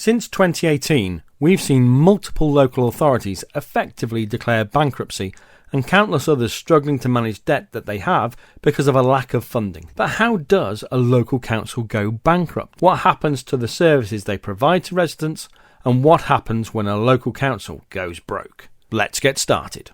Since 2018, we've seen multiple local authorities effectively declare bankruptcy and countless others struggling to manage debt that they have because of a lack of funding. But how does a local council go bankrupt? What happens to the services they provide to residents? And what happens when a local council goes broke? Let's get started.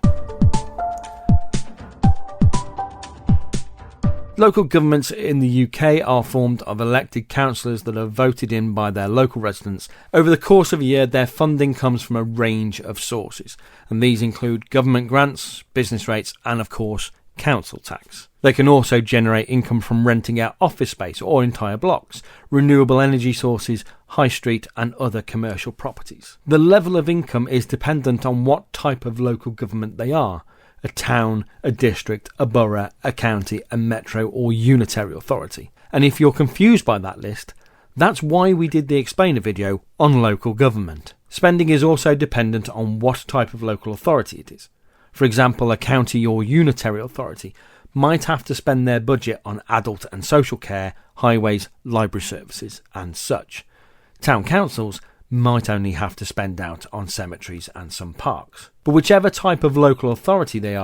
Local governments in the UK are formed of elected councillors that are voted in by their local residents. Over the course of a year, their funding comes from a range of sources, and these include government grants, business rates, and of course, council tax. They can also generate income from renting out office space or entire blocks, renewable energy sources, high street and other commercial properties. The level of income is dependent on what type of local government they are. A town, a district, a borough, a county, a metro or unitary authority. And if you're confused by that list, that's why we did the explainer video on local government. Spending is also dependent on what type of local authority it is. For example, a county or unitary authority might have to spend their budget on adult and social care, highways, library services and such. Town councils might only have to spend out on cemeteries and some parks. But whichever type of local authority they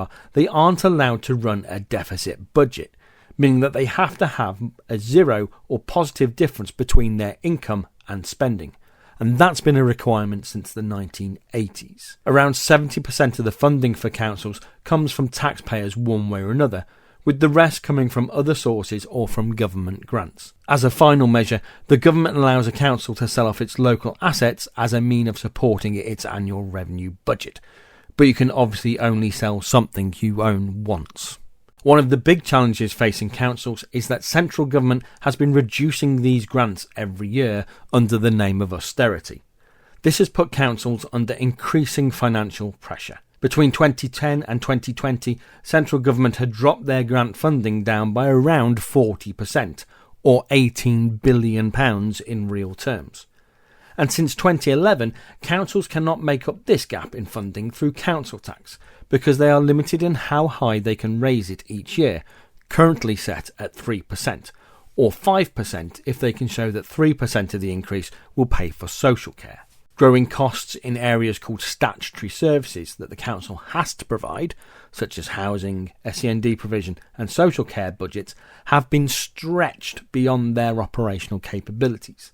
aren't allowed to run a deficit budget, meaning that they have to have a zero or positive difference between their income and spending. And that's been a requirement since the 1980s. Around 70% of the funding for councils comes from taxpayers one way or another, with the rest coming from other sources or from government grants. As a final measure, the government allows a council to sell off its local assets as a mean of supporting its annual revenue budget. But you can obviously only sell something you own once. One of the big challenges facing councils is that central government has been reducing these grants every year under the name of austerity. This has put councils under increasing financial pressure. Between 2010 and 2020, central government had dropped their grant funding down by around 40%, or £18 billion in real terms. And since 2011, councils cannot make up this gap in funding through council tax, because they are limited in how high they can raise it each year, currently set at 3%, or 5% if they can show that 3% of the increase will pay for social care. Growing costs in areas called statutory services that the council has to provide, such as housing, SEND provision and social care budgets, have been stretched beyond their operational capabilities.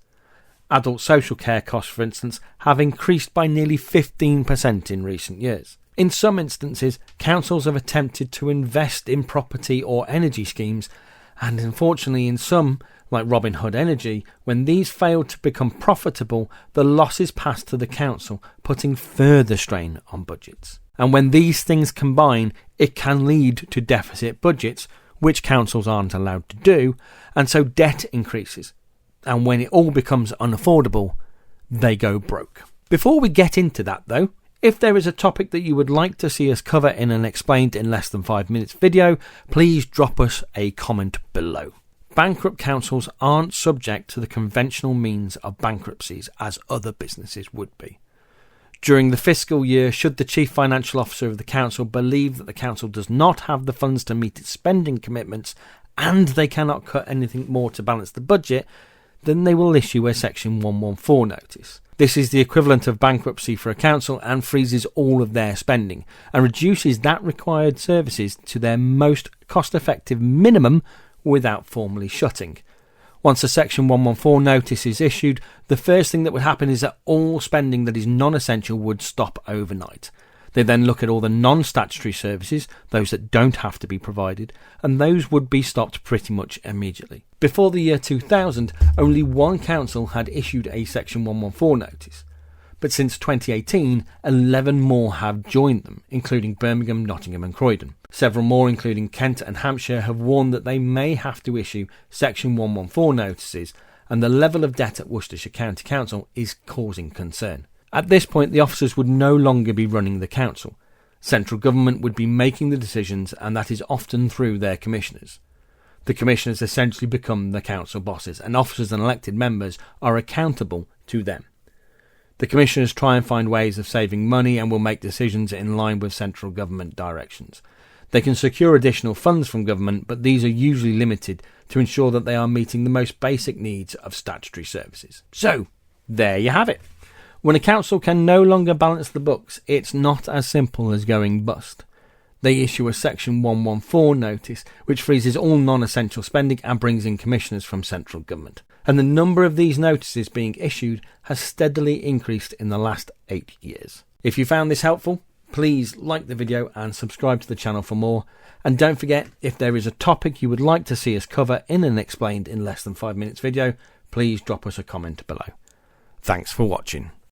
Adult social care costs, for instance, have increased by nearly 15% in recent years. In some instances, councils have attempted to invest in property or energy schemes, and unfortunately in some, like Robin Hood Energy, when these failed to become profitable, the losses passed to the council, putting further strain on budgets. And when these things combine, it can lead to deficit budgets, which councils aren't allowed to do, and so debt increases. And when it all becomes unaffordable, they go broke. Before we get into that though, if there is a topic that you would like to see us cover in an explained in less than 5 minutes video, please drop us a comment below. Bankrupt councils aren't subject to the conventional means of bankruptcies as other businesses would be. During the fiscal year, should the Chief Financial Officer of the council believe that the council does not have the funds to meet its spending commitments and they cannot cut anything more to balance the budget, then they will issue a Section 114 notice. This is the equivalent of bankruptcy for a council and freezes all of their spending and reduces that required services to their most cost-effective minimum without formally shutting. Once a Section 114 notice is issued, the first thing that would happen is that all spending that is non-essential would stop overnight. They then look at all the non-statutory services, those that don't have to be provided, and those would be stopped pretty much immediately. Before the year 2000, only one council had issued a Section 114 notice. But since 2018, 11 more have joined them, including Birmingham, Nottingham and Croydon. Several more, including Kent and Hampshire, have warned that they may have to issue Section 114 notices, and the level of debt at Worcestershire County Council is causing concern. At this point, the officers would no longer be running the council. Central government would be making the decisions, and that is often through their commissioners. The commissioners essentially become the council bosses, and officers and elected members are accountable to them. The commissioners try and find ways of saving money and will make decisions in line with central government directions. They can secure additional funds from government, but these are usually limited to ensure that they are meeting the most basic needs of statutory services. So, There you have it. When a council can no longer balance the books, it's not as simple as going bust. They issue a Section 114 notice, which freezes all non-essential spending and brings in commissioners from central government. And the number of these notices being issued has steadily increased in the last 8 years. If you found this helpful, please like the video and subscribe to the channel for more. And don't forget, if there is a topic you would like to see us cover in an explained in less than 5 minutes video, please drop us a comment below. Thanks for watching.